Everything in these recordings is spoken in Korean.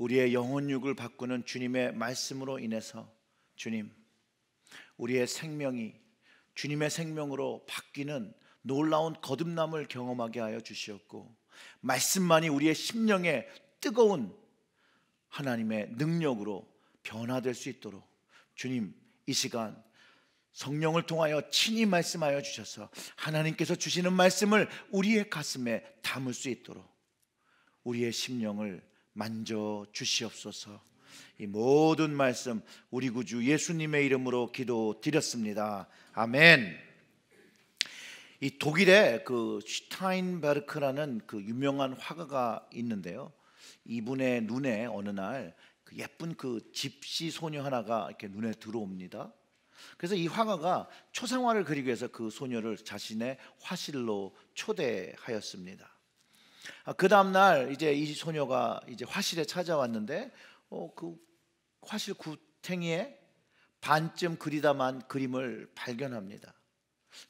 우리의 영혼육을 바꾸는 주님의 말씀으로 인해서 주님, 우리의 생명이 주님의 생명으로 바뀌는 놀라운 거듭남을 경험하게 하여 주시었고, 말씀만이 우리의 심령에 뜨거운 하나님의 능력으로 변화될 수 있도록 주님, 이 시간 성령을 통하여 친히 말씀하여 주셔서 하나님께서 주시는 말씀을 우리의 가슴에 담을 수 있도록 우리의 심령을 만져 주시옵소서. 이 모든 말씀 우리 구주 예수님의 이름으로 기도드렸습니다. 아멘. 이 독일에 그 슈타인베르크라는 그 유명한 화가가 있는데요, 이분의 눈에 어느 날 그 예쁜 그 집시 소녀 하나가 이렇게 눈에 들어옵니다. 그래서 이 화가가 초상화를 그리기 위해서 그 소녀를 자신의 화실로 초대하였습니다. 그 다음 날 이제 이 소녀가 이제 화실에 찾아왔는데 그 화실 구탱이에 반쯤 그리다만 그림을 발견합니다.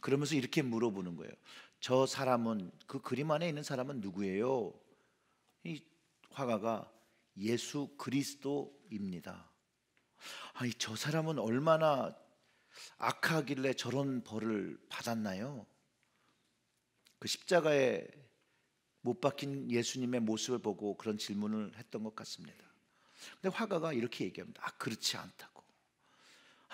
그러면서 이렇게 물어보는 거예요. 저 사람은, 그 그림 안에 있는 사람은 누구예요? 이 화가가 예수 그리스도입니다. 아니, 저 사람은 얼마나 악하길래 저런 벌을 받았나요? 그 십자가에 못 박힌 예수님의 모습을 보고 그런 질문을 했던 것 같습니다. 근데 화가가 이렇게 얘기합니다. 그렇지 않다고.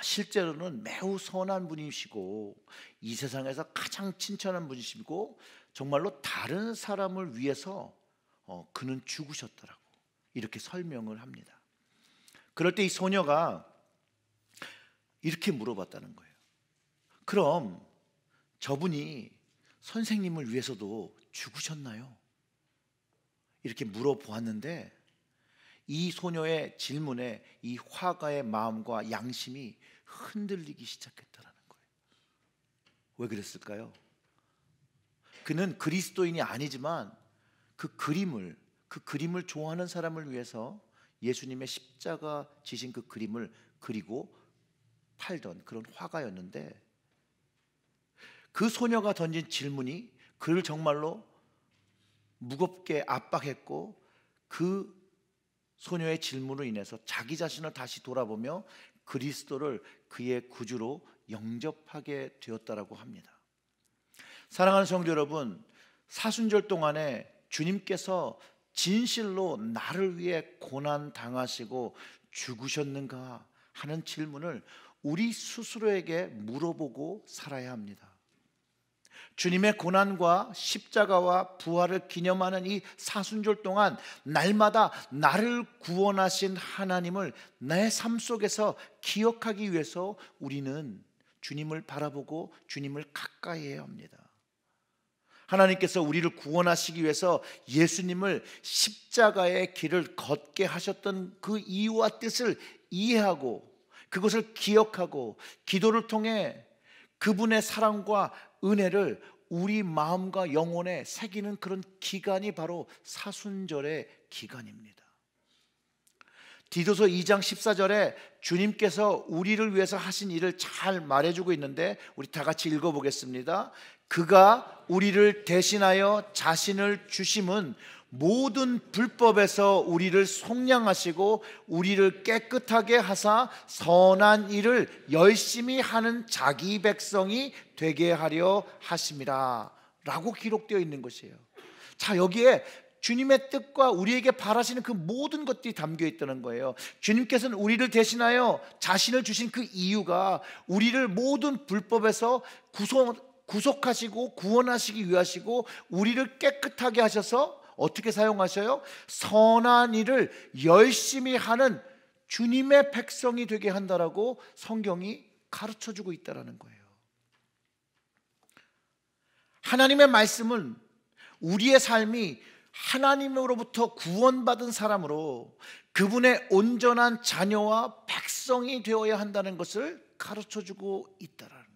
실제로는 매우 선한 분이시고 이 세상에서 가장 친절한 분이시고 정말로 다른 사람을 위해서 그는 죽으셨더라고, 이렇게 설명을 합니다. 그럴 때 이 소녀가 이렇게 물어봤다는 거예요. 그럼 저분이 선생님을 위해서도 죽으셨나요? 이렇게 물어보았는데 이 소녀의 질문에 이 화가의 마음과 양심이 흔들리기 시작했다는 거예요. 왜 그랬을까요? 그는 그리스도인이 아니지만 그 그림을 좋아하는 사람을 위해서 예수님의 십자가 지신 그 그림을 그리고 팔던 그런 화가였는데, 그 소녀가 던진 질문이 그를 정말로 무겁게 압박했고, 그 소녀의 질문으로 인해서 자기 자신을 다시 돌아보며 그리스도를 그의 구주로 영접하게 되었다라고 합니다. 사랑하는 성도 여러분, 사순절 동안에 주님께서 진실로 나를 위해 고난 당하시고 죽으셨는가 하는 질문을 우리 스스로에게 물어보고 살아야 합니다. 주님의 고난과 십자가와 부활을 기념하는 이 사순절 동안 날마다 나를 구원하신 하나님을 내 삶 속에서 기억하기 위해서 우리는 주님을 바라보고 주님을 가까이 해야 합니다. 하나님께서 우리를 구원하시기 위해서 예수님을 십자가의 길을 걷게 하셨던 그 이유와 뜻을 이해하고 그것을 기억하고 기도를 통해 그분의 사랑과 은혜를 우리 마음과 영혼에 새기는 그런 기간이 바로 사순절의 기간입니다. 디도서 2장 14절에 주님께서 우리를 위해서 하신 일을 잘 말해주고 있는데 우리 다 같이 읽어보겠습니다. 그가 우리를 대신하여 자신을 주심은 모든 불법에서 우리를 속량하시고 우리를 깨끗하게 하사 선한 일을 열심히 하는 자기 백성이 되게 하려 하심이라 라고 기록되어 있는 것이에요. 자, 여기에 주님의 뜻과 우리에게 바라시는 그 모든 것들이 담겨 있다는 거예요. 주님께서는 우리를 대신하여 자신을 주신 그 이유가 우리를 모든 불법에서 구속하시고 구원하시기 위하시고 우리를 깨끗하게 하셔서 어떻게 사용하셔요? 선한 일을 열심히 하는 주님의 백성이 되게 한다라고 성경이 가르쳐주고 있다는 거예요. 하나님의 말씀은 우리의 삶이 하나님으로부터 구원받은 사람으로 그분의 온전한 자녀와 백성이 되어야 한다는 것을 가르쳐주고 있다라는 거예요.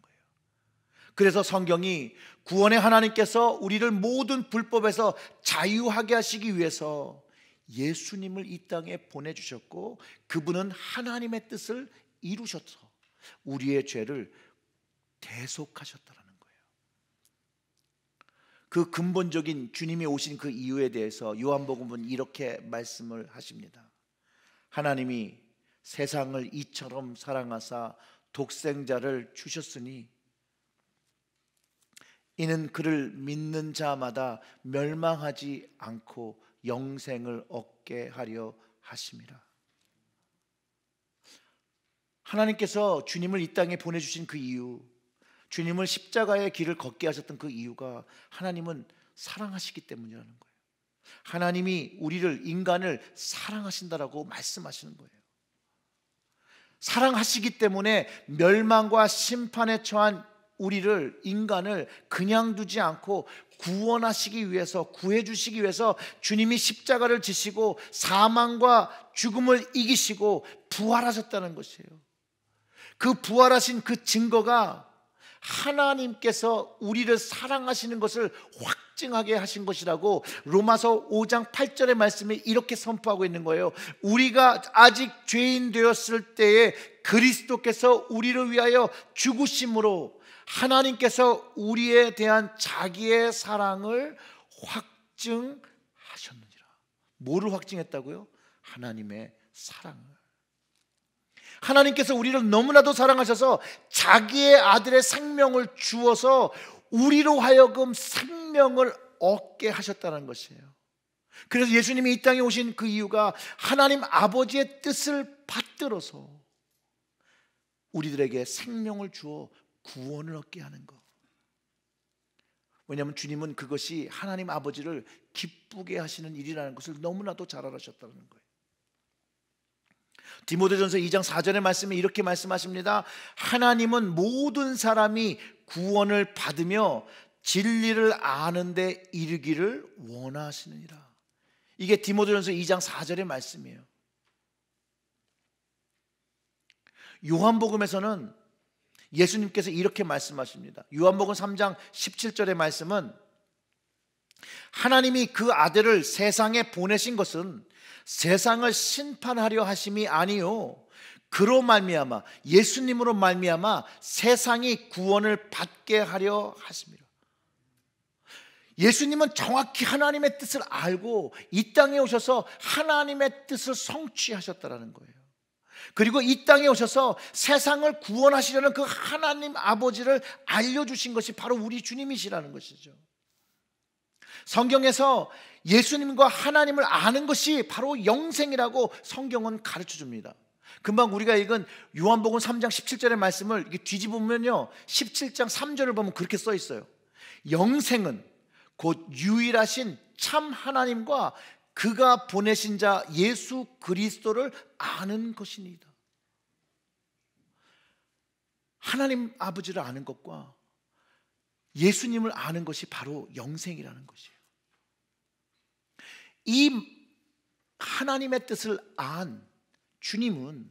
그래서 성경이 구원의 하나님께서 우리를 모든 불법에서 자유하게 하시기 위해서 예수님을 이 땅에 보내주셨고 그분은 하나님의 뜻을 이루셔서 우리의 죄를 대속하셨다는 거예요. 그 근본적인 주님이 오신 그 이유에 대해서 요한복음은 이렇게 말씀을 하십니다. 하나님이 세상을 이처럼 사랑하사 독생자를 주셨으니 이는 그를 믿는 자마다 멸망하지 않고 영생을 얻게 하려 하심이라. 하나님께서 주님을 이 땅에 보내주신 그 이유, 주님을 십자가의 길을 걷게 하셨던 그 이유가 하나님은 사랑하시기 때문이라는 거예요. 하나님이 우리를, 인간을 사랑하신다라고 말씀하시는 거예요. 사랑하시기 때문에 멸망과 심판에 처한 우리를, 인간을 그냥 두지 않고 구원하시기 위해서, 구해주시기 위해서 주님이 십자가를 지시고 사망과 죽음을 이기시고 부활하셨다는 것이에요. 그 부활하신 그 증거가 하나님께서 우리를 사랑하시는 것을 확증하게 하신 것이라고 로마서 5장 8절의 말씀이 이렇게 선포하고 있는 거예요. 우리가 아직 죄인 되었을 때에 그리스도께서 우리를 위하여 죽으심으로 하나님께서 우리에 대한 자기의 사랑을 확증하셨느니라. 뭐를 확증했다고요? 하나님의 사랑을. 하나님께서 우리를 너무나도 사랑하셔서 자기의 아들의 생명을 주어서 우리로 하여금 생명을 얻게 하셨다는 것이에요. 그래서 예수님이 이 땅에 오신 그 이유가 하나님 아버지의 뜻을 받들어서 우리들에게 생명을 주어 구원을 얻게 하는 것. 왜냐하면 주님은 그것이 하나님 아버지를 기쁘게 하시는 일이라는 것을 너무나도 잘 알으셨다는 거예요. 디모데전서 2장 4절의 말씀에 이렇게 말씀하십니다. 하나님은 모든 사람이 구원을 받으며 진리를 아는 데 이르기를 원하시느니라. 이게 디모데전서 2장 4절의 말씀이에요. 요한복음에서는 예수님께서 이렇게 말씀하십니다. 요한복음 3장 17절의 말씀은 하나님이 그 아들을 세상에 보내신 것은 세상을 심판하려 하심이 아니요 그로 말미암아, 예수님으로 말미암아 세상이 구원을 받게 하려 하심이라. 예수님은 정확히 하나님의 뜻을 알고 이 땅에 오셔서 하나님의 뜻을 성취하셨다는 거예요. 그리고 이 땅에 오셔서 세상을 구원하시려는 그 하나님 아버지를 알려주신 것이 바로 우리 주님이시라는 것이죠. 성경에서 예수님과 하나님을 아는 것이 바로 영생이라고 성경은 가르쳐 줍니다. 금방 우리가 읽은 요한복음 3장 17절의 말씀을 뒤집으면요 17장 3절을 보면 그렇게 써 있어요. 영생은 곧 유일하신 참 하나님과 그가 보내신 자 예수 그리스도를 아는 것이니이다. 하나님 아버지를 아는 것과 예수님을 아는 것이 바로 영생이라는 것이에요. 이 하나님의 뜻을 안 주님은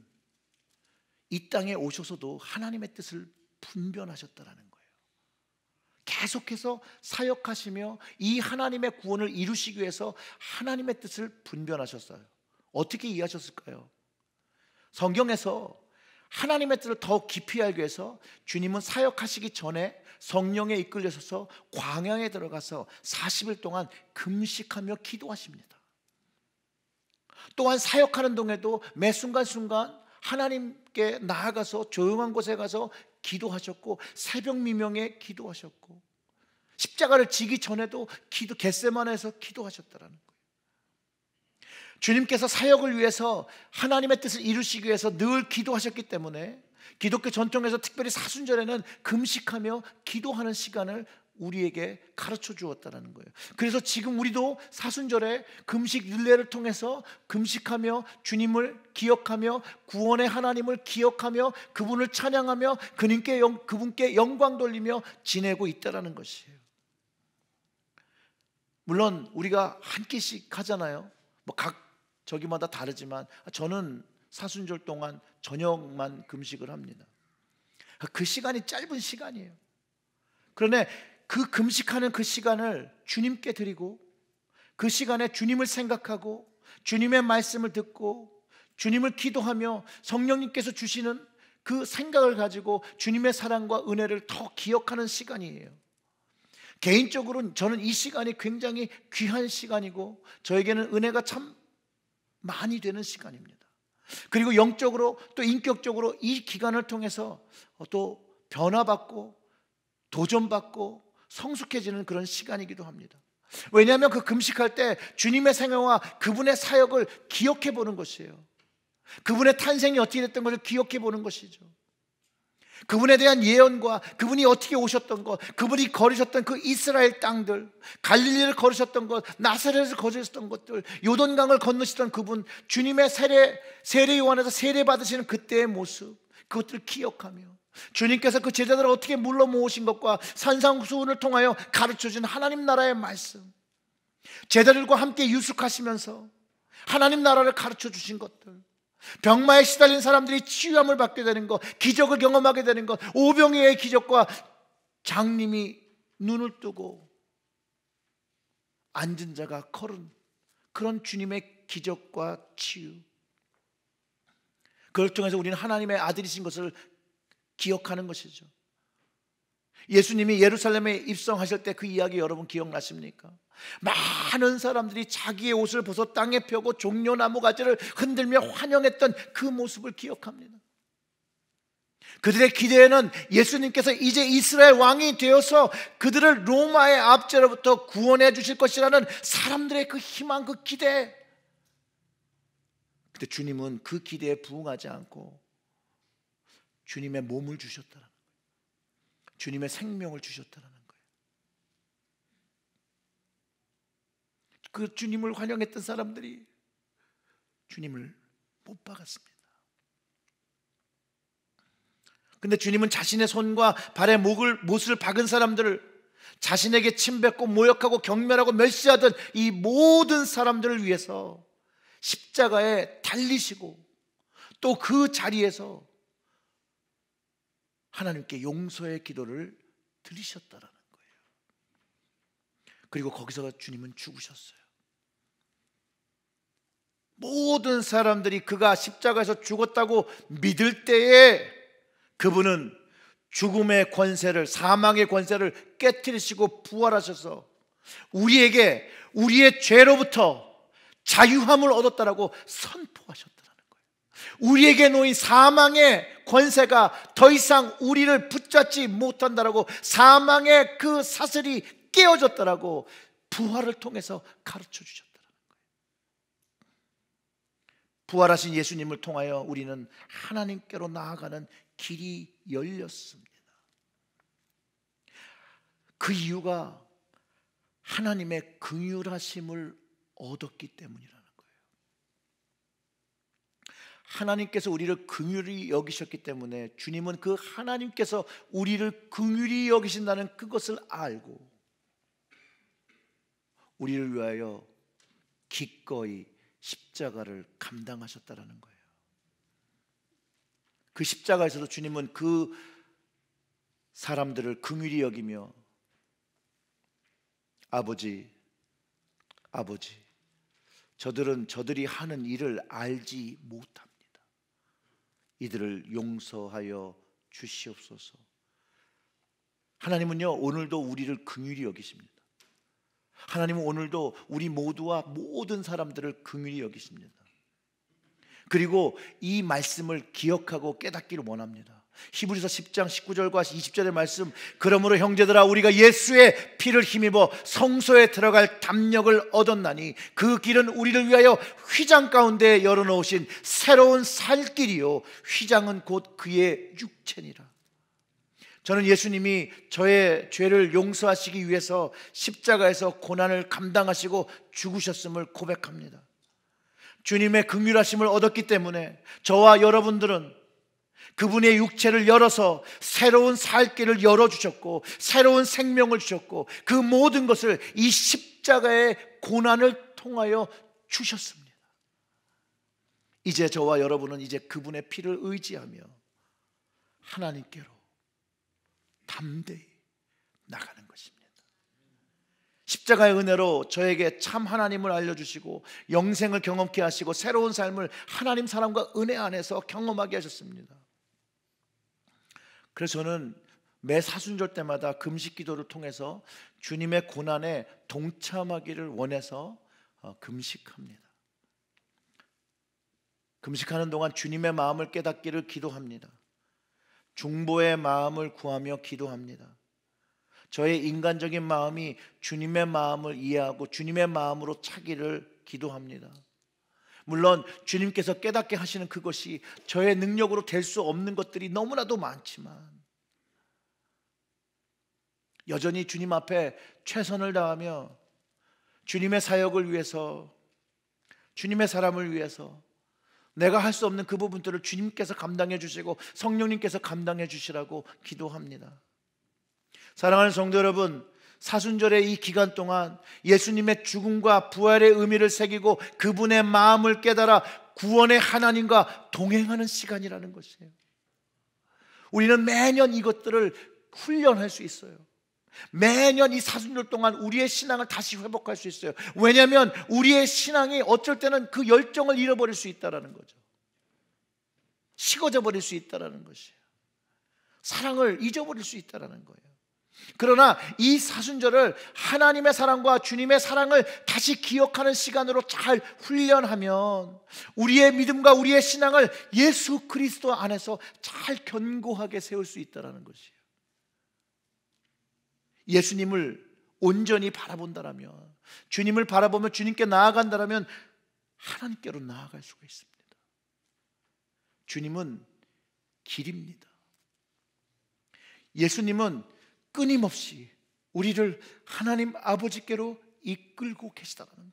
이 땅에 오셔서도 하나님의 뜻을 분별하셨다라는 거예요. 계속해서 사역하시며 이 하나님의 구원을 이루시기 위해서 하나님의 뜻을 분별하셨어요. 어떻게 이해하셨을까요? 성경에서 하나님의 뜻을 더 깊이 알기 위해서 주님은 사역하시기 전에 성령에 이끌려서 광야에 들어가서 40일 동안 금식하며 기도하십니다. 또한 사역하는 동에도 매 순간순간 하나님께 나아가서 조용한 곳에 가서 기도하셨고 새벽 미명에 기도하셨고 십자가를 지기 전에도 겟세마네에서 기도하셨다라는 거예요. 주님께서 사역을 위해서 하나님의 뜻을 이루시기 위해서 늘 기도하셨기 때문에 기독교 전통에서 특별히 사순절에는 금식하며 기도하는 시간을 우리에게 가르쳐 주었다는 거예요. 그래서 지금 우리도 사순절에 금식 릴레이를 통해서 금식하며 주님을 기억하며 구원의 하나님을 기억하며 그분을 찬양하며 그분께 영광 돌리며 지내고 있다는 것이에요. 물론 우리가 한 끼씩 하잖아요. 각 저기마다 다르지만 저는 사순절 동안 저녁만 금식을 합니다. 그 시간이 짧은 시간이에요. 그런데 그 금식하는 그 시간을 주님께 드리고 그 시간에 주님을 생각하고 주님의 말씀을 듣고 주님을 기도하며 성령님께서 주시는 그 생각을 가지고 주님의 사랑과 은혜를 더 기억하는 시간이에요. 개인적으로는 저는 이 시간이 굉장히 귀한 시간이고 저에게는 은혜가 참 많이 되는 시간입니다. 그리고 영적으로 또 인격적으로 이 기간을 통해서 또 변화받고 도전받고 성숙해지는 그런 시간이기도 합니다. 왜냐하면 그 금식할 때 주님의 생애와 그분의 사역을 기억해 보는 것이에요. 그분의 탄생이 어떻게 됐던 것을 기억해 보는 것이죠. 그분에 대한 예언과 그분이 어떻게 오셨던 것, 그분이 걸으셨던 그 이스라엘 땅들, 갈릴리를 걸으셨던 것, 나사렛을 걸으셨던 것들, 요단강을 건너시던 그분, 주님의 세례 요한에서 세례 받으시는 그때의 모습, 그것들을 기억하며 주님께서 그 제자들을 어떻게 물러 모으신 것과 산상수훈을 통하여 가르쳐준 하나님 나라의 말씀, 제자들과 함께 유숙하시면서 하나님 나라를 가르쳐 주신 것들, 병마에 시달린 사람들이 치유함을 받게 되는 것, 기적을 경험하게 되는 것, 오병이어의 기적과 장님이 눈을 뜨고 앉은 자가 걸은 그런 주님의 기적과 치유, 그걸 통해서 우리는 하나님의 아들이신 것을 기억하는 것이죠. 예수님이 예루살렘에 입성하실 때 그 이야기 여러분 기억나십니까? 많은 사람들이 자기의 옷을 벗어 땅에 펴고 종려나무 가지를 흔들며 환영했던 그 모습을 기억합니다. 그들의 기대에는 예수님께서 이제 이스라엘 왕이 되어서 그들을 로마의 압제로부터 구원해 주실 것이라는 사람들의 그 희망, 그 기대. 근데 주님은 그 기대에 부응하지 않고 주님의 몸을 주셨다는 거예요. 주님의 생명을 주셨다는 거예요. 그 주님을 환영했던 사람들이 주님을 못 박았습니다. 근데 주님은 자신의 손과 발에 못을 박은 사람들을, 자신에게 침뱉고 모욕하고 경멸하고 멸시하던 이 모든 사람들을 위해서 십자가에 달리시고 또 그 자리에서 하나님께 용서의 기도를 드리셨다라는 거예요. 그리고 거기서 주님은 죽으셨어요. 모든 사람들이 그가 십자가에서 죽었다고 믿을 때에 그분은 죽음의 권세를, 사망의 권세를 깨트리시고 부활하셔서 우리에게 우리의 죄로부터 자유함을 얻었다라고 선포하셨다는 거예요. 우리에게 놓인 사망의 권세가 더 이상 우리를 붙잡지 못한다라고, 사망의 그 사슬이 깨어졌다라고 부활을 통해서 가르쳐 주셨다. 부활하신 예수님을 통하여 우리는 하나님께로 나아가는 길이 열렸습니다. 그 이유가 하나님의 긍휼하심을 얻었기 때문이라는 거예요. 하나님께서 우리를 긍휼히 여기셨기 때문에 주님은 그 하나님께서 우리를 긍휼히 여기신다는 그것을 알고 우리를 위하여 기꺼이 십자가를 감당하셨다라는 거예요. 그 십자가에서도 주님은 그 사람들을 긍휼히 여기며 아버지, 저들은 저들이 하는 일을 알지 못합니다. 이들을 용서하여 주시옵소서. 하나님은요, 오늘도 우리를 긍휼히 여기십니다. 하나님은 오늘도 우리 모두와 모든 사람들을 긍휼히 여기십니다. 그리고 이 말씀을 기억하고 깨닫기를 원합니다. 히브리서 10장 19절과 20절의 말씀, 그러므로 형제들아 우리가 예수의 피를 힘입어 성소에 들어갈 담력을 얻었나니 그 길은 우리를 위하여 휘장 가운데 열어놓으신 새로운 살 길이요 휘장은 곧 그의 육체니라. 저는 예수님이 저의 죄를 용서하시기 위해서 십자가에서 고난을 감당하시고 죽으셨음을 고백합니다. 주님의 긍휼하심을 얻었기 때문에 저와 여러분들은 그분의 육체를 열어서 새로운 살 길을 열어주셨고 새로운 생명을 주셨고 그 모든 것을 이 십자가의 고난을 통하여 주셨습니다. 이제 저와 여러분은 이제 그분의 피를 의지하며 하나님께로 담대히 나가는 것입니다. 십자가의 은혜로 저에게 참 하나님을 알려주시고 영생을 경험케 하시고 새로운 삶을 하나님 사람과 은혜 안에서 경험하게 하셨습니다. 그래서 저는 매 사순절 때마다 금식 기도를 통해서 주님의 고난에 동참하기를 원해서 금식합니다. 금식하는 동안 주님의 마음을 깨닫기를 기도합니다. 중보의 마음을 구하며 기도합니다. 저의 인간적인 마음이 주님의 마음을 이해하고 주님의 마음으로 차기를 기도합니다. 물론 주님께서 깨닫게 하시는 그것이 저의 능력으로 될 수 없는 것들이 너무나도 많지만 여전히 주님 앞에 최선을 다하며 주님의 사역을 위해서, 주님의 사람을 위해서 내가 할 수 없는 그 부분들을 주님께서 감당해 주시고 성령님께서 감당해 주시라고 기도합니다. 사랑하는 성도 여러분, 사순절의 이 기간 동안 예수님의 죽음과 부활의 의미를 새기고 그분의 마음을 깨달아 구원의 하나님과 동행하는 시간이라는 것이에요. 우리는 매년 이것들을 훈련할 수 있어요. 매년 이 사순절 동안 우리의 신앙을 다시 회복할 수 있어요. 왜냐하면 우리의 신앙이 어쩔 때는 그 열정을 잃어버릴 수 있다는 거죠. 식어져 버릴 수 있다는 것이에요. 사랑을 잊어버릴 수 있다는 거예요. 그러나 이 사순절을 하나님의 사랑과 주님의 사랑을 다시 기억하는 시간으로 잘 훈련하면 우리의 믿음과 우리의 신앙을 예수 그리스도 안에서 잘 견고하게 세울 수 있다는 것이에요. 예수님을 온전히 바라본다라면, 주님을 바라보며 주님께 나아간다라면 하나님께로 나아갈 수가 있습니다. 주님은 길입니다. 예수님은 끊임없이 우리를 하나님 아버지께로 이끌고 계시다는 거예요.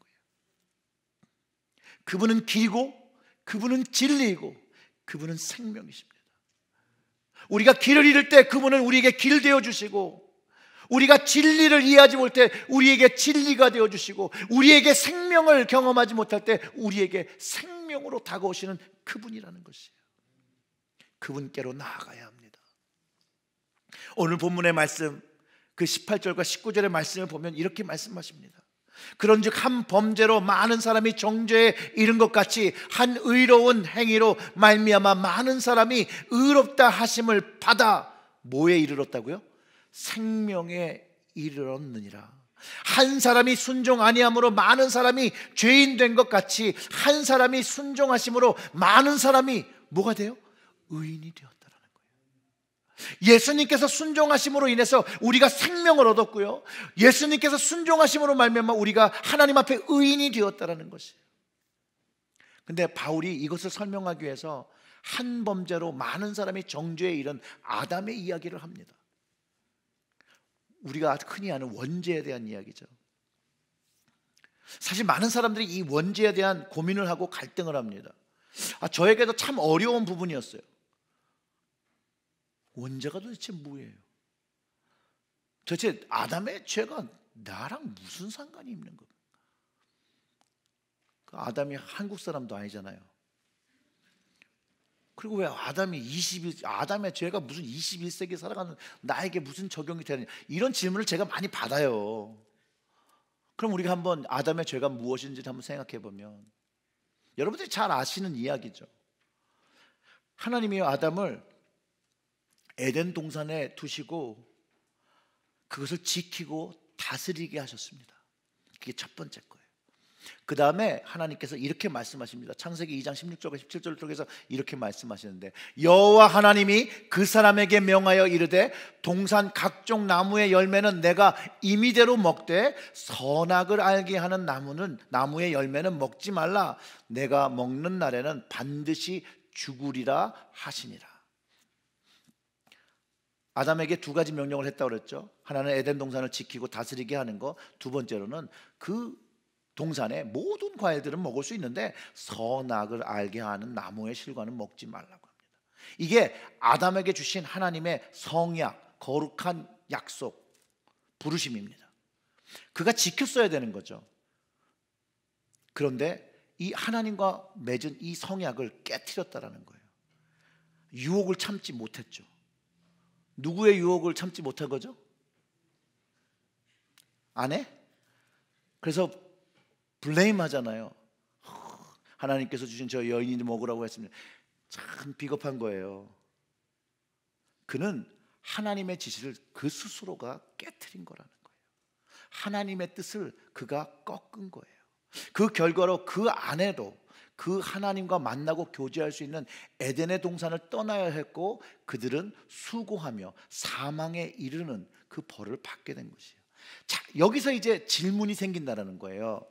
그분은 길이고 그분은 진리이고 그분은 생명이십니다. 우리가 길을 잃을 때 그분은 우리에게 길 되어 주시고, 우리가 진리를 이해하지 못할 때 우리에게 진리가 되어 주시고, 우리에게 생명을 경험하지 못할 때 우리에게 생명으로 다가오시는 그분이라는 것이에요. 그분께로 나아가야 합니다. 오늘 본문의 말씀, 그 18절과 19절의 말씀을 보면 이렇게 말씀하십니다. 그런즉 한 범죄로 많은 사람이 정죄에 이른 것 같이 한 의로운 행위로 말미암아 많은 사람이 의롭다 하심을 받아 뭐에 이르렀다고요? 생명에 이르렀느니라. 한 사람이 순종 아니함으로 많은 사람이 죄인 된 것 같이 한 사람이 순종하심으로 많은 사람이 뭐가 돼요? 의인이 되었다라는 거예요. 예수님께서 순종하심으로 인해서 우리가 생명을 얻었고요, 예수님께서 순종하심으로 말미암아 우리가 하나님 앞에 의인이 되었다라는 것이에요. 근데 바울이 이것을 설명하기 위해서 한 범죄로 많은 사람이 정죄에 이른 아담의 이야기를 합니다. 우리가 흔히 아는 원죄에 대한 이야기죠. 사실 많은 사람들이 이 원죄에 대한 고민을 하고 갈등을 합니다. 저에게도 참 어려운 부분이었어요. 원죄가 도대체 뭐예요? 도대체 아담의 죄가 나랑 무슨 상관이 있는 겁니까? 아담이 한국 사람도 아니잖아요. 그리고 왜 아담의 죄가 무슨 21세기 살아가는 나에게 무슨 적용이 되느냐, 이런 질문을 제가 많이 받아요. 그럼 우리가 한번 아담의 죄가 무엇인지 한번 생각해 보면 여러분들이 잘 아시는 이야기죠. 하나님이 아담을 에덴 동산에 두시고 그것을 지키고 다스리게 하셨습니다. 그게 첫 번째 거예요. 그 다음에 하나님께서 이렇게 말씀하십니다. 창세기 2장 16절과 17절을 통해서 이렇게 말씀하시는데, 여호와 하나님이 그 사람에게 명하여 이르되 동산 각종 나무의 열매는 내가 임의대로 먹되 선악을 알게 하는 나무의 열매는 먹지 말라. 내가 먹는 날에는 반드시 죽으리라 하시니라. 아담에게 두 가지 명령을 했다고 그랬죠. 하나는 에덴 동산을 지키고 다스리게 하는 거, 두 번째로는 그 동산의 모든 과일들은 먹을 수 있는데 선악을 알게 하는 나무의 실과는 먹지 말라고 합니다. 이게 아담에게 주신 하나님의 성약, 거룩한 약속, 부르심입니다. 그가 지켰어야 되는 거죠. 그런데 이 하나님과 맺은 이 성약을 깨트렸다라는 거예요. 유혹을 참지 못했죠. 누구의 유혹을 참지 못한 거죠? 아내? 그래서 블레임 하잖아요. 하나님께서 주신 저 여인이 먹으라고 했습니다. 참 비겁한 거예요. 그는 하나님의 지시를 그 스스로가 깨트린 거라는 거예요. 하나님의 뜻을 그가 꺾은 거예요. 그 결과로 그 아내도 그 하나님과 만나고 교제할 수 있는 에덴의 동산을 떠나야 했고 그들은 수고하며 사망에 이르는 그 벌을 받게 된 것이에요. 자, 여기서 이제 질문이 생긴다는 거예요.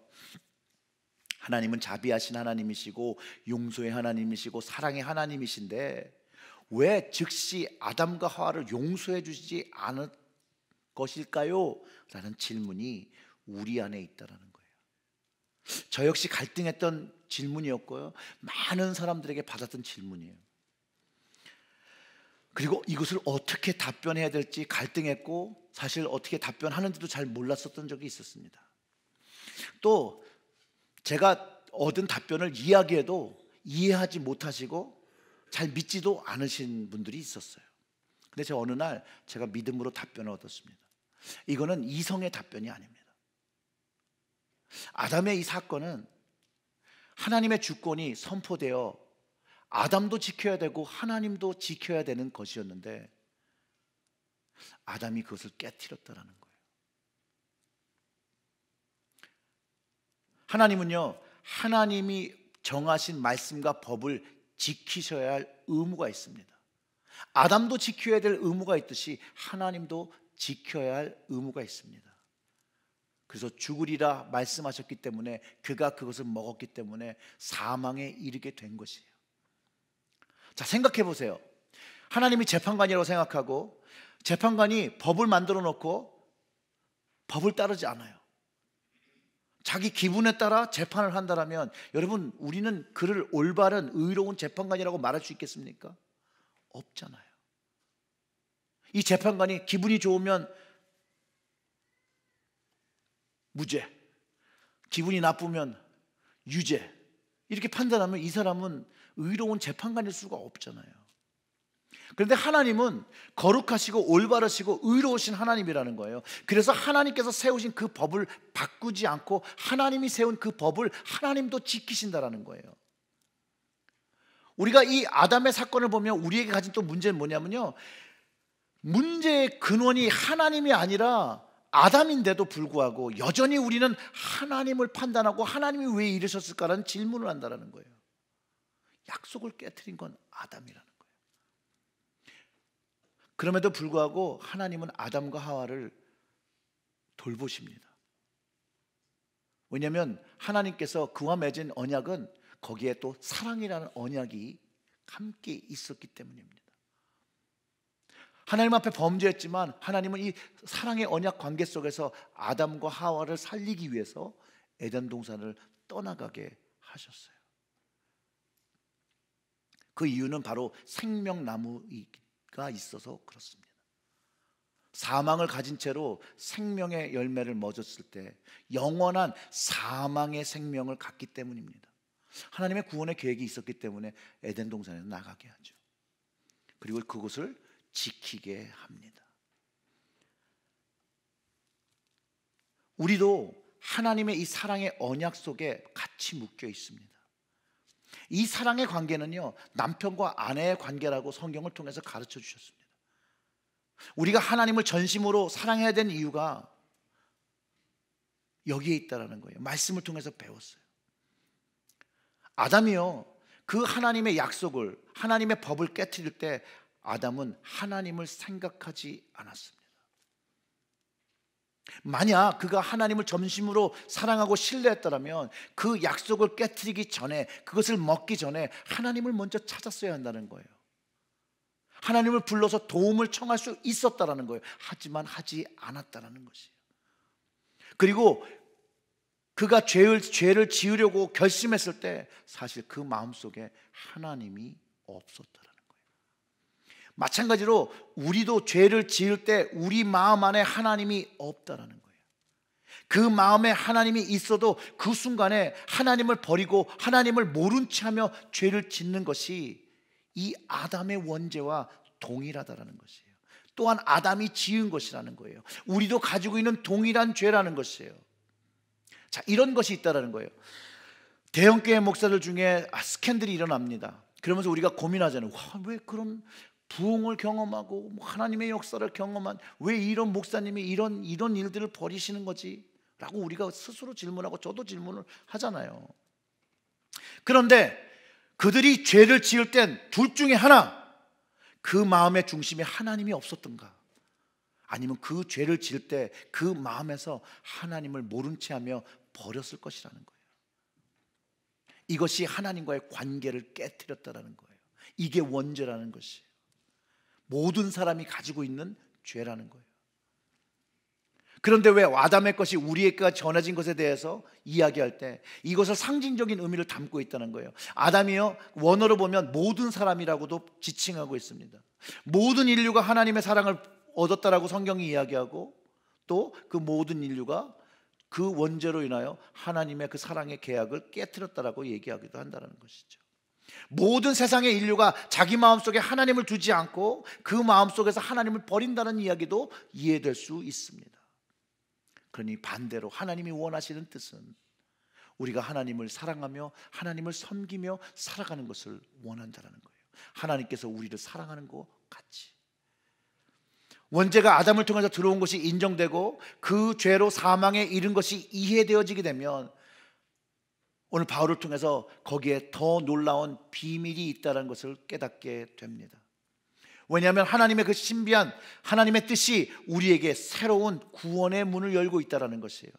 하나님은 자비하신 하나님이시고 용서의 하나님이시고 사랑의 하나님이신데 왜 즉시 아담과 하와를 용서해 주시지 않을 것일까요? 라는 질문이 우리 안에 있다라는 거예요. 저 역시 갈등했던 질문이었고요, 많은 사람들에게 받았던 질문이에요. 그리고 이것을 어떻게 답변해야 될지 갈등했고, 사실 어떻게 답변하는지도 잘 몰랐었던 적이 있었습니다. 또 제가 얻은 답변을 이야기해도 이해하지 못하시고 잘 믿지도 않으신 분들이 있었어요. 근데 제가 어느 날 제가 믿음으로 답변을 얻었습니다. 이거는 이성의 답변이 아닙니다. 아담의 이 사건은 하나님의 주권이 선포되어 아담도 지켜야 되고 하나님도 지켜야 되는 것이었는데 아담이 그것을 깨트렸다는 거예요. 하나님은요, 하나님이 정하신 말씀과 법을 지키셔야 할 의무가 있습니다. 아담도 지켜야 될 의무가 있듯이 하나님도 지켜야 할 의무가 있습니다. 그래서 죽으리라 말씀하셨기 때문에 그가 그것을 먹었기 때문에 사망에 이르게 된 것이에요. 자, 생각해 보세요. 하나님이 재판관이라고 생각하고 재판관이 법을 만들어 놓고 법을 따르지 않아요. 자기 기분에 따라 재판을 한다면 여러분, 우리는 그를 올바른 의로운 재판관이라고 말할 수 있겠습니까? 없잖아요. 이 재판관이 기분이 좋으면 무죄, 기분이 나쁘면 유죄, 이렇게 판단하면 이 사람은 의로운 재판관일 수가 없잖아요. 그런데 하나님은 거룩하시고 올바르시고 의로우신 하나님이라는 거예요. 그래서 하나님께서 세우신 그 법을 바꾸지 않고 하나님이 세운 그 법을 하나님도 지키신다라는 거예요. 우리가 이 아담의 사건을 보면 우리에게 가진 또 문제는 뭐냐면요, 문제의 근원이 하나님이 아니라 아담인데도 불구하고 여전히 우리는 하나님을 판단하고 하나님이 왜 이러셨을까라는 질문을 한다는 거예요. 약속을 깨트린 건 아담이라는 거예요. 그럼에도 불구하고 하나님은 아담과 하와를 돌보십니다. 왜냐하면 하나님께서 그와 맺은 언약은 거기에 또 사랑이라는 언약이 함께 있었기 때문입니다. 하나님 앞에 범죄했지만 하나님은 이 사랑의 언약 관계 속에서 아담과 하와를 살리기 위해서 에덴 동산을 떠나가게 하셨어요. 그 이유는 바로 생명나무가 있어서 그렇습니다. 사망을 가진 채로 생명의 열매를 맺었을 때 영원한 사망의 생명을 갖기 때문입니다. 하나님의 구원의 계획이 있었기 때문에 에덴 동산에서 나가게 하죠. 그리고 그곳을 지키게 합니다. 우리도 하나님의 이 사랑의 언약 속에 같이 묶여 있습니다. 이 사랑의 관계는요, 남편과 아내의 관계라고 성경을 통해서 가르쳐 주셨습니다. 우리가 하나님을 전심으로 사랑해야 되는 이유가 여기에 있다라는 거예요. 말씀을 통해서 배웠어요. 아담이요, 그 하나님의 약속을, 하나님의 법을 깨트릴 때 아담은 하나님을 생각하지 않았습니다. 만약 그가 하나님을 전심으로 사랑하고 신뢰했다면 그 약속을 깨트리기 전에, 그것을 먹기 전에 하나님을 먼저 찾았어야 한다는 거예요. 하나님을 불러서 도움을 청할 수 있었다라는 거예요. 하지만 하지 않았다라는 것이에요. 그리고 그가 죄를 지으려고 결심했을 때 사실 그 마음속에 하나님이 없었다라는 거예요. 마찬가지로 우리도 죄를 지을 때 우리 마음 안에 하나님이 없다라는 거예요. 그 마음에 하나님이 있어도 그 순간에 하나님을 버리고 하나님을 모른 채 하며 죄를 짓는 것이 이 아담의 원죄와 동일하다라는 것이에요. 또한 아담이 지은 것이라는 거예요. 우리도 가지고 있는 동일한 죄라는 것이에요. 자, 이런 것이 있다라는 거예요. 대형교회 목사들 중에 스캔들이 일어납니다. 그러면서 우리가 고민하잖아요. 와, 왜 그런 부흥을 경험하고 하나님의 역사를 경험한 왜 이런 목사님이 이런 일들을 벌이시는 거지? 라고 우리가 스스로 질문하고 저도 질문을 하잖아요. 그런데 그들이 죄를 지을 땐 둘 중에 하나, 그 마음의 중심에 하나님이 없었던가, 아니면 그 죄를 지을 때 그 마음에서 하나님을 모른 채 하며 버렸을 것이라는 거예요. 이것이 하나님과의 관계를 깨뜨렸다라는 거예요. 이게 원죄라는 것이에요. 모든 사람이 가지고 있는 죄라는 거예요. 그런데 왜 아담의 것이 우리에게 전해진 것에 대해서 이야기할 때 이것을 상징적인 의미를 담고 있다는 거예요. 아담이요, 원어로 보면 모든 사람이라고도 지칭하고 있습니다. 모든 인류가 하나님의 사랑을 얻었다라고 성경이 이야기하고, 또 그 모든 인류가 그 원죄로 인하여 하나님의 그 사랑의 계약을 깨뜨렸다라고 얘기하기도 한다는 것이죠. 모든 세상의 인류가 자기 마음속에 하나님을 두지 않고 그 마음속에서 하나님을 버린다는 이야기도 이해될 수 있습니다. 그러니 반대로 하나님이 원하시는 뜻은 우리가 하나님을 사랑하며 하나님을 섬기며 살아가는 것을 원한다는 거예요. 하나님께서 우리를 사랑하는 것 같이. 원죄가 아담을 통해서 들어온 것이 인정되고 그 죄로 사망에 이른 것이 이해되어지게 되면 오늘 바울을 통해서 거기에 더 놀라운 비밀이 있다는 것을 깨닫게 됩니다. 왜냐하면 하나님의 그 신비한 하나님의 뜻이 우리에게 새로운 구원의 문을 열고 있다는 것이에요.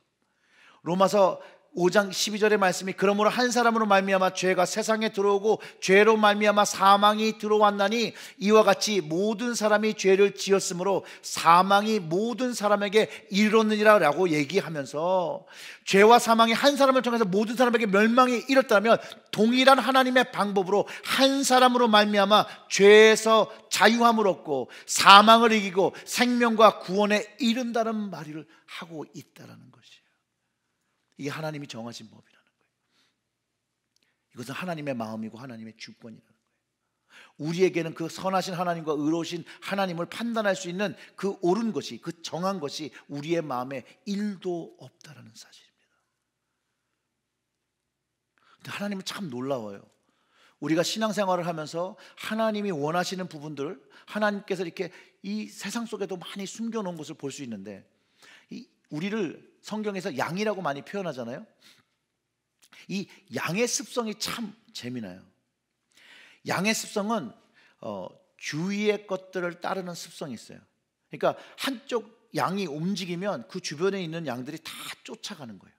로마서 5장 12절의 말씀이 그러므로 한 사람으로 말미암아 죄가 세상에 들어오고 죄로 말미암아 사망이 들어왔나니 이와 같이 모든 사람이 죄를 지었으므로 사망이 모든 사람에게 이르렀느니라 라고 얘기하면서 죄와 사망이 한 사람을 통해서 모든 사람에게 멸망이 이뤘다면 동일한 하나님의 방법으로 한 사람으로 말미암아 죄에서 자유함을 얻고 사망을 이기고 생명과 구원에 이른다는 말을 하고 있다는 것이에요. 이게 하나님이 정하신 법이라는 거예요. 이것은 하나님의 마음이고 하나님의 주권이라는 거예요. 우리에게는 그 선하신 하나님과 의로우신 하나님을 판단할 수 있는 그 옳은 것이, 그 정한 것이 우리의 마음에 1도 없다라는 사실입니다. 근데 하나님은 참 놀라워요. 우리가 신앙생활을 하면서 하나님이 원하시는 부분들, 하나님께서 이렇게 이 세상 속에도 많이 숨겨놓은 것을 볼 수 있는데, 우리를 성경에서 양이라고 많이 표현하잖아요. 이 양의 습성이 참 재미나요. 양의 습성은 주위의 것들을 따르는 습성이 있어요. 그러니까 한쪽 양이 움직이면 그 주변에 있는 양들이 다 쫓아가는 거예요.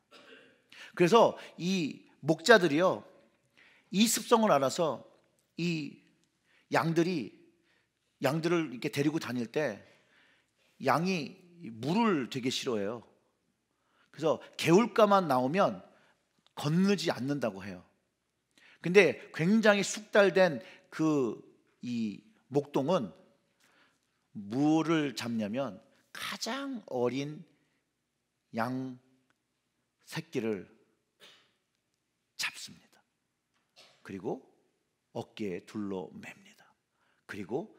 그래서 이 목자들이요, 이 습성을 알아서 이 양들을 이렇게 데리고 다닐 때 양이 물을 되게 싫어해요. 그래서 개울가만 나오면 건너지 않는다고 해요. 근데 굉장히 숙달된 이 목동은 뭐를 잡냐면 가장 어린 양 새끼를 잡습니다. 그리고 어깨에 둘러 맵니다. 그리고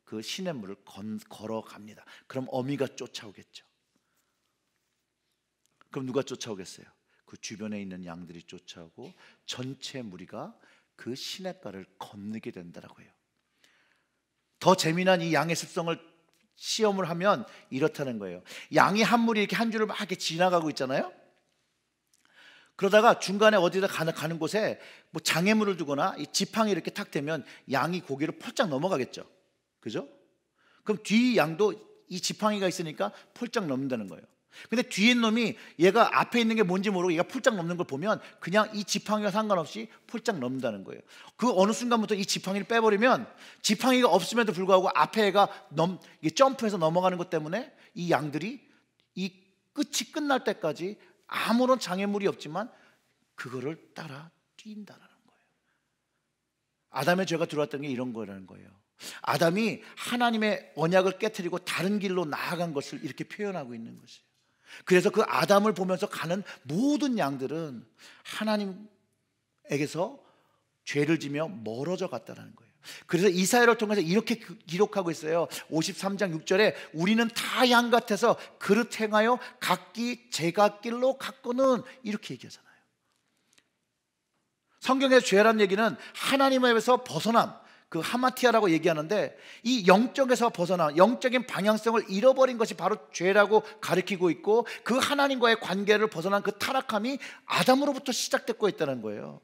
그 시냇물을 걸어갑니다. 그럼 어미가 쫓아오겠죠. 그럼 누가 쫓아오겠어요? 그 주변에 있는 양들이 쫓아오고 전체 무리가 그 시냇가를 건너게 된다라고 해요. 더 재미난 이 양의 습성을 시험을 하면 이렇다는 거예요. 양이 한 무리 이렇게 한 줄을 막 이렇게 지나가고 있잖아요. 그러다가 중간에 어디다 가는 곳에 뭐 장애물을 두거나 이 지팡이 이렇게 탁 대면 양이 고개를 폴짝 넘어가겠죠. 그죠? 그럼 뒤 양도 이 지팡이가 있으니까 폴짝 넘는다는 거예요. 근데 뒤에 있는 놈이 얘가 앞에 있는 게 뭔지 모르고 얘가 폴짝 넘는 걸 보면 그냥 이 지팡이와 상관없이 폴짝 넘는다는 거예요. 그 어느 순간부터 이 지팡이를 빼버리면 지팡이가 없음에도 불구하고 앞에 애가 점프해서 넘어가는 것 때문에 이 양들이 이 끝이 끝날 때까지 아무런 장애물이 없지만 그거를 따라 뛴다라는 거예요. 아담의 죄가 들어왔던 게 이런 거라는 거예요. 아담이 하나님의 언약을 깨트리고 다른 길로 나아간 것을 이렇게 표현하고 있는 것이에요. 그래서 그 아담을 보면서 가는 모든 양들은 하나님에게서 죄를 지며 멀어져 갔다는 거예요. 그래서 이사야를 통해서 이렇게 기록하고 있어요. 53장 6절에 우리는 다 양 같아서 그릇 행하여 각기 제갓길로 갔거늘, 이렇게 얘기하잖아요. 성경의 죄란 얘기는 하나님에서 벗어남, 그 하마티아라고 얘기하는데, 이 영적에서 벗어나 영적인 방향성을 잃어버린 것이 바로 죄라고 가리키고 있고, 그 하나님과의 관계를 벗어난 그 타락함이 아담으로부터 시작됐고 있다는 거예요.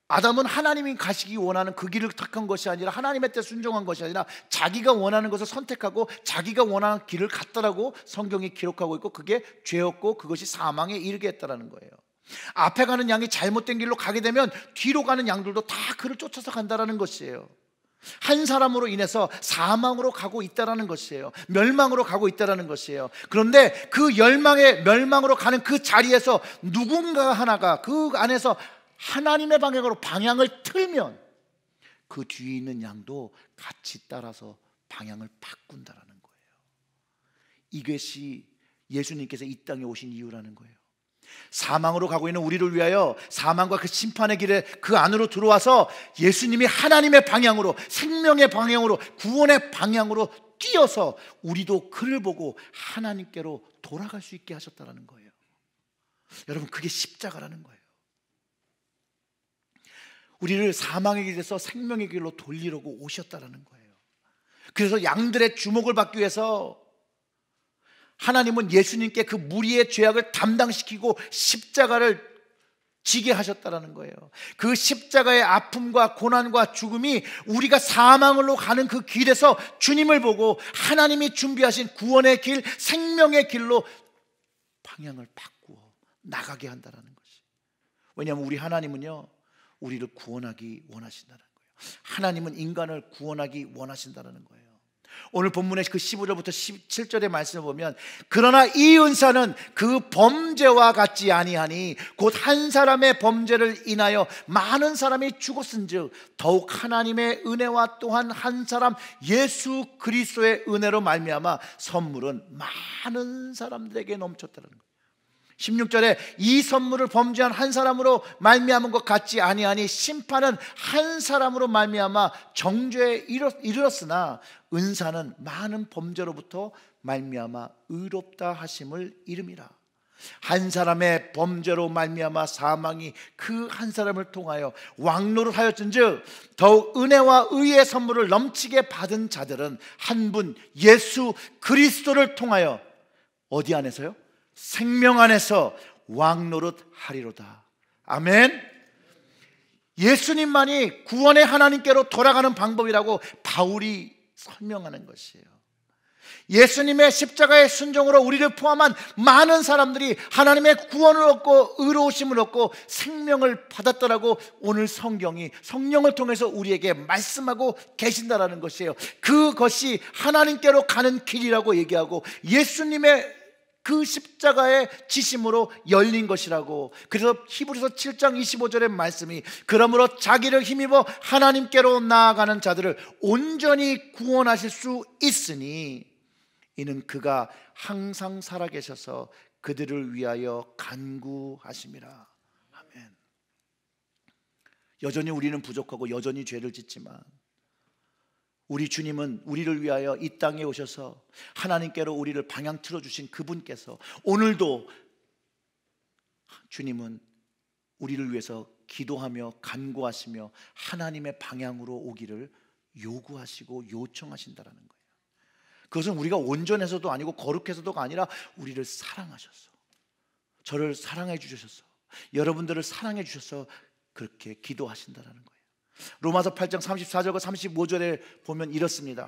아담은 하나님이 가시기 원하는 그 길을 택한 것이 아니라, 하나님의 뜻에 순종한 것이 아니라 자기가 원하는 것을 선택하고 자기가 원하는 길을 갔다라고 성경이 기록하고 있고, 그게 죄였고 그것이 사망에 이르게 했다라는 거예요. 앞에 가는 양이 잘못된 길로 가게 되면 뒤로 가는 양들도 다 그를 쫓아서 간다라는 것이에요. 한 사람으로 인해서 사망으로 가고 있다라는 것이에요. 멸망으로 가고 있다라는 것이에요. 그런데 그 멸망으로 가는 그 자리에서 누군가 하나가 그 안에서 하나님의 방향으로 방향을 틀면, 그 뒤에 있는 양도 같이 따라서 방향을 바꾼다라는 거예요. 이것이 예수님께서 이 땅에 오신 이유라는 거예요. 사망으로 가고 있는 우리를 위하여 사망과 그 심판의 길에 그 안으로 들어와서 예수님이 하나님의 방향으로, 생명의 방향으로, 구원의 방향으로 뛰어서 우리도 그를 보고 하나님께로 돌아갈 수 있게 하셨다라는 거예요. 여러분, 그게 십자가라는 거예요. 우리를 사망의 길에서 생명의 길로 돌리려고 오셨다라는 거예요. 그래서 양들의 주목을 받기 위해서 하나님은 예수님께 그 무리의 죄악을 담당시키고 십자가를 지게 하셨다라는 거예요. 그 십자가의 아픔과 고난과 죽음이 우리가 사망으로 가는 그 길에서 주님을 보고 하나님이 준비하신 구원의 길, 생명의 길로 방향을 바꾸어 나가게 한다는 것이. 왜냐하면 우리 하나님은요, 우리를 구원하기 원하신다는 거예요. 하나님은 인간을 구원하기 원하신다는 거예요. 오늘 본문의 그 15절부터 17절의 말씀을 보면, 그러나 이 은사는 그 범죄와 같지 아니하니 곧 한 사람의 범죄를 인하여 많은 사람이 죽었은즉 더욱 하나님의 은혜와 또한 한 사람 예수 그리스도의 은혜로 말미암아 선물은 많은 사람들에게 넘쳤다는 거예요. 16절에 이 선물을 범죄한 한 사람으로 말미암은 것 같지 아니하니 심판은 한 사람으로 말미암아 정죄에 이르렀으나 은사는 많은 범죄로부터 말미암아 의롭다 하심을 이름이라. 한 사람의 범죄로 말미암아 사망이 그 한 사람을 통하여 왕노를 하였은즉 더욱 은혜와 의의 선물을 넘치게 받은 자들은 한 분 예수 그리스도를 통하여 어디 안에서요? 생명 안에서 왕노릇 하리로다. 아멘. 예수님만이 구원의 하나님께로 돌아가는 방법이라고 바울이 설명하는 것이에요. 예수님의 십자가의 순종으로 우리를 포함한 많은 사람들이 하나님의 구원을 얻고 의로우심을 얻고 생명을 받았다라고 오늘 성경이 성령을 통해서 우리에게 말씀하고 계신다라는 것이에요. 그것이 하나님께로 가는 길이라고 얘기하고, 예수님의 그 십자가의 지심으로 열린 것이라고. 그래서 히브리서 7장 25절의 말씀이, 그러므로 자기를 힘입어 하나님께로 나아가는 자들을 온전히 구원하실 수 있으니 이는 그가 항상 살아계셔서 그들을 위하여 간구하심이라. 아멘. 여전히 우리는 부족하고 여전히 죄를 짓지만 우리 주님은 우리를 위하여 이 땅에 오셔서 하나님께로 우리를 방향 틀어주신 그분께서 오늘도 주님은 우리를 위해서 기도하며 간구하시며 하나님의 방향으로 오기를 요구하시고 요청하신다는 거예요. 그것은 우리가 온전해서도 아니고 거룩해서도가 아니라 우리를 사랑하셔서, 저를 사랑해 주셔서, 여러분들을 사랑해 주셔서 그렇게 기도하신다는 거예요. 로마서 8장 34절과 35절에 보면 이렇습니다.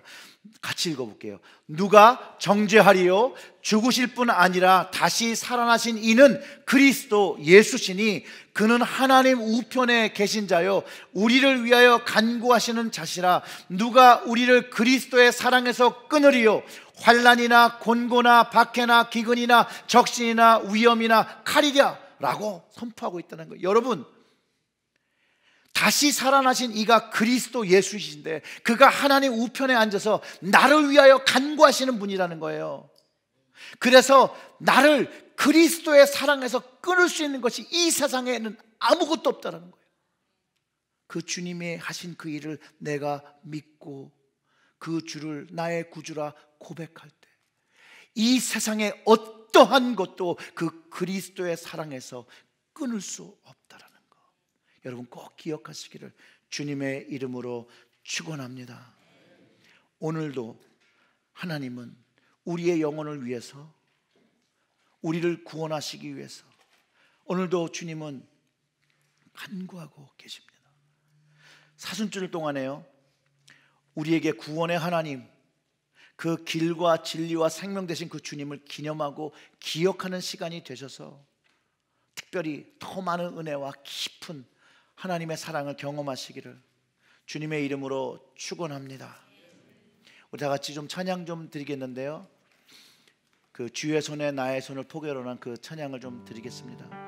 같이 읽어볼게요. 누가 정죄하리요? 죽으실 뿐 아니라 다시 살아나신 이는 그리스도 예수시니 그는 하나님 우편에 계신 자요 우리를 위하여 간구하시는 자시라. 누가 우리를 그리스도의 사랑에서 끊으리요? 환난이나 곤고나 박해나 기근이나 적신이나 위험이나 칼이랴 라고 선포하고 있다는 거예요. 여러분, 다시 살아나신 이가 그리스도 예수이신데 그가 하나님 우편에 앉아서 나를 위하여 간구하시는 분이라는 거예요. 그래서 나를 그리스도의 사랑에서 끊을 수 있는 것이 이 세상에는 아무것도 없다는 거예요. 그 주님이 하신 그 일을 내가 믿고 그 주를 나의 구주라 고백할 때 이 세상에 어떠한 것도 그 그리스도의 사랑에서 끊을 수 없다라는 거. 여러분 꼭 기억하시기를 주님의 이름으로 축원합니다. 오늘도 하나님은 우리의 영혼을 위해서, 우리를 구원하시기 위해서 오늘도 주님은 간구하고 계십니다. 사순절 동안에요, 우리에게 구원의 하나님, 그 길과 진리와 생명 되신 그 주님을 기념하고 기억하는 시간이 되셔서 특별히 더 많은 은혜와 깊은 하나님의 사랑을 경험하시기를 주님의 이름으로 축원합니다. 우리 다 같이 좀 찬양 좀 드리겠는데요, 그 주의 손에 나의 손을 포개로란 그 찬양을 좀 드리겠습니다.